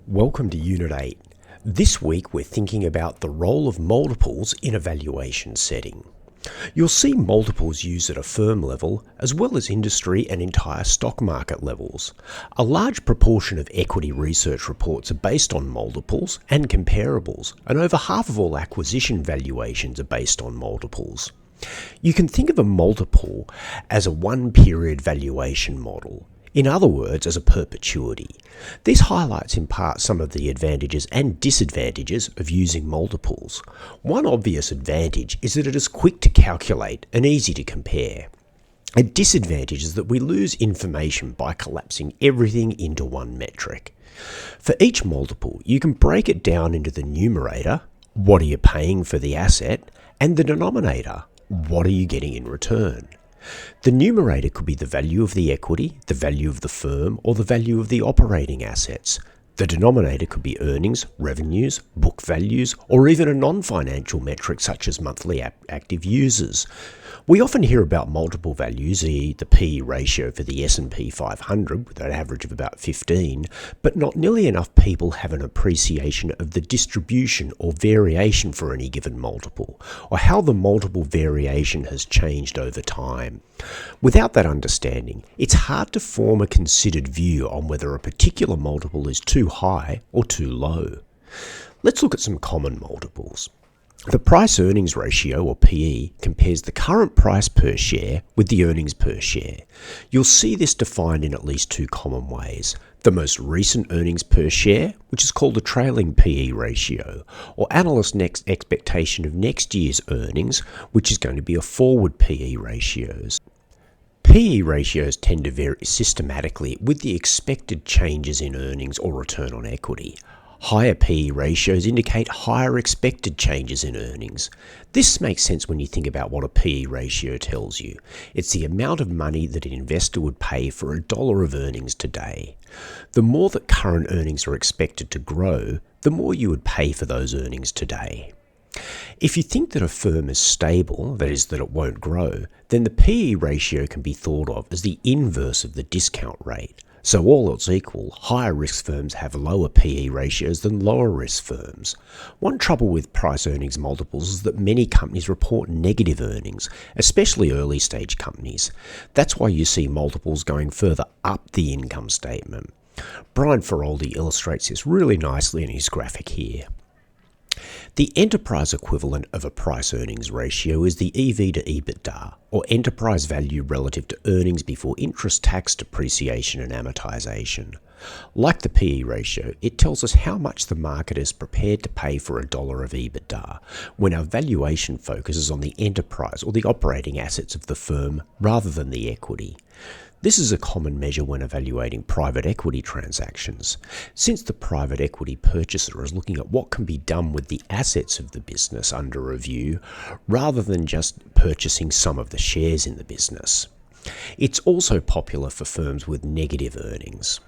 Welcome to Unit 8. This week we're thinking about the role of multiples in a valuation setting. You'll see multiples used at a firm level as well as industry and entire stock market levels. A large proportion of equity research reports are based on multiples and comparables, and over half of all acquisition valuations are based on multiples. You can think of a multiple as a one-period valuation model. In other words, as a perpetuity. This highlights in part some of the advantages and disadvantages of using multiples. One obvious advantage is that it is quick to calculate and easy to compare. A disadvantage is that we lose information by collapsing everything into one metric. For each multiple, you can break it down into the numerator, what are you paying for the asset, and the denominator, what are you getting in return. The numerator could be the value of the equity, the value of the firm, or the value of the operating assets. The denominator could be earnings, revenues, book values, or even a non-financial metric such as monthly active users. We often hear about multiple values, the P/E ratio for the S&P 500 with an average of about 15, but not nearly enough people have an appreciation of the distribution or variation for any given multiple, or how the multiple variation has changed over time. Without that understanding, it's hard to form a considered view on whether a particular multiple is too high or too low. Let's look at some common multiples. The price-earnings ratio, or PE, compares the current price per share with the earnings per share. You'll see this defined in at least two common ways. The most recent earnings per share, which is called the trailing PE ratio, or analyst next expectation of next year's earnings, which is going to be a forward PE ratios. PE ratios tend to vary systematically with the expected changes in earnings or return on equity. Higher PE ratios indicate higher expected changes in earnings. This makes sense when you think about what a PE ratio tells you. It's the amount of money that an investor would pay for $1 of earnings today. The more that current earnings are expected to grow, the more you would pay for those earnings today. If you think that a firm is stable, that is, that it won't grow, then the PE ratio can be thought of as the inverse of the discount rate. So all else equal, higher risk firms have lower PE ratios than lower risk firms. One trouble with price earnings multiples is that many companies report negative earnings, especially early stage companies. That's why you see multiples going further up the income statement. Brian Feroldi illustrates this really nicely in his graphic here. The enterprise equivalent of a price-earnings ratio is the EV to EBITDA, or enterprise value relative to earnings before interest, tax, depreciation, and amortization. Like the PE ratio, it tells us how much the market is prepared to pay for $1 of EBITDA, when our valuation focuses on the enterprise or the operating assets of the firm rather than the equity. This is a common measure when evaluating private equity transactions. Since the private equity purchaser is looking at what can be done with the assets of the business under review, rather than just purchasing some of the shares in the business. It's also popular for firms with negative earnings.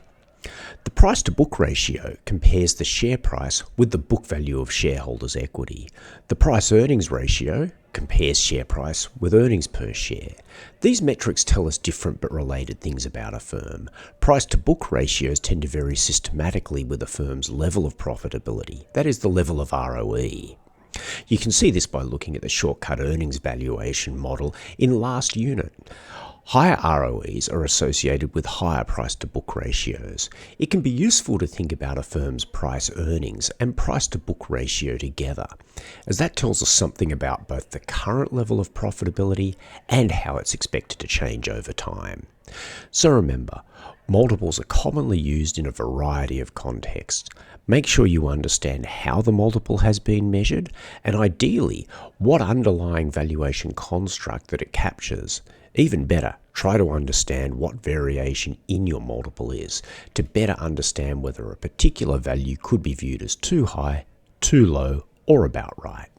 The price-to-book ratio compares the share price with the book value of shareholders' equity. The price-earnings ratio compares share price with earnings per share. These metrics tell us different but related things about a firm. Price-to-book ratios tend to vary systematically with a firm's level of profitability, that is, the level of ROE. You can see this by looking at the shortcut earnings valuation model in last unit. Higher ROEs are associated with higher price-to-book ratios. It can be useful to think about a firm's price-earnings and price-to-book ratio together, as that tells us something about both the current level of profitability and how it's expected to change over time. So remember, multiples are commonly used in a variety of contexts. Make sure you understand how the multiple has been measured, and ideally, what underlying valuation construct that it captures. Even better, try to understand what variation in your multiple is to better understand whether a particular value could be viewed as too high, too low, or about right.